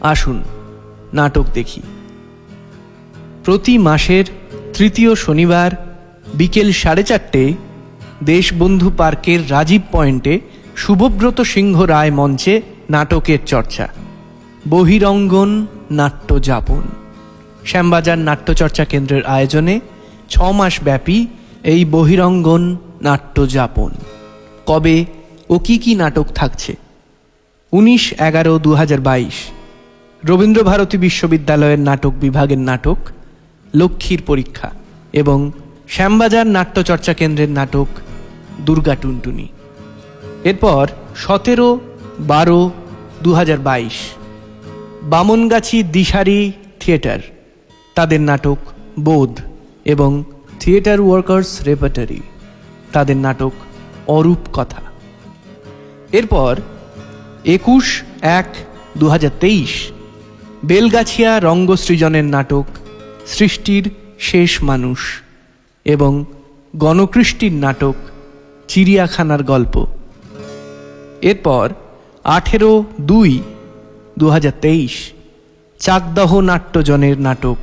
আসুন নাটক দেখি। প্রতি মাসের তৃতীয় শনিবার বিকেল 4:30 দেশবন্ধু পার্কের রাজীব পয়েন্টে শুভব্রত সিংহ রায় মঞ্চে নাটকের চর্চা। বহিরঙ্গন নাট্যযাপন। শ্যামবাজার নাট্যচর্চা কেন্দ্রের আয়োজনে 6 মাস ব্যাপী এই বহিরঙ্গন নাট্যযাপন। কবে ও কি নাটক থাকছে? 19-11-2022 রবীন্দ্রভারতী বিশ্ববিদ্যালয়ের নাটক বিভাগের নাটক লক্ষ্মীর পরীক্ষা এবং শ্যামবাজার নাট্যচর্চা কেন্দ্রের নাটক দুর্গা টুনটুনি। এরপর 17-12-2022 বামনগাছি দিশারি থিয়েটার, তাদের নাটক বোধ এবং থিয়েটার ওয়ার্কার্স রেপার্টরি, তাদের নাটক অরূপ কথা। এরপর 21-1-2023 বেলগাছিয়া রঙ্গসৃজনের নাটক সৃষ্টির শেষ মানুষ এবং গণকৃষ্টির নাটক চিড়িয়াখানার গল্প। এরপর 18-2-2023 চাকদহ নাট্যজনের নাটক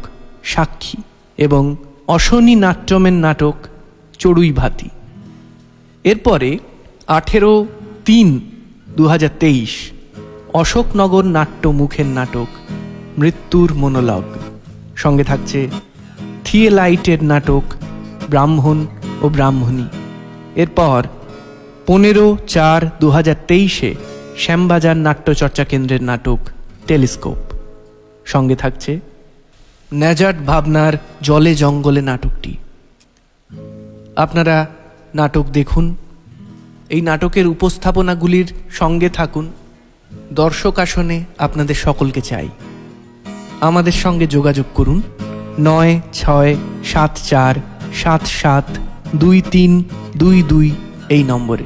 সাক্ষী এবং অশনি নাট্যমের নাটক চড়ুই ভাতি। এরপরে 18-3-2023 অশোকনগর নাট্যমুখের নাটক মৃত্যুর মনোলগ। সঙ্গে থাকছে থিয়েলাইটের নাটক ব্রাহ্মণ ও ব্রাহ্মণী। এরপর 15-4-2023 শ্যামবাজার নাট্যচর্চা কেন্দ্রের নাটক টেলিস্কোপ। সঙ্গে থাকছে ন্যাজাট ভাবনার জলে জঙ্গলে নাটকটি। আপনারা নাটক দেখুন, এই নাটকের উপস্থাপনাগুলির সঙ্গে থাকুন। দর্শক আসনে আপনাদের সকলকে চাই। আমাদের সঙ্গে যোগাযোগ করুন 9674772322 এই নম্বরে।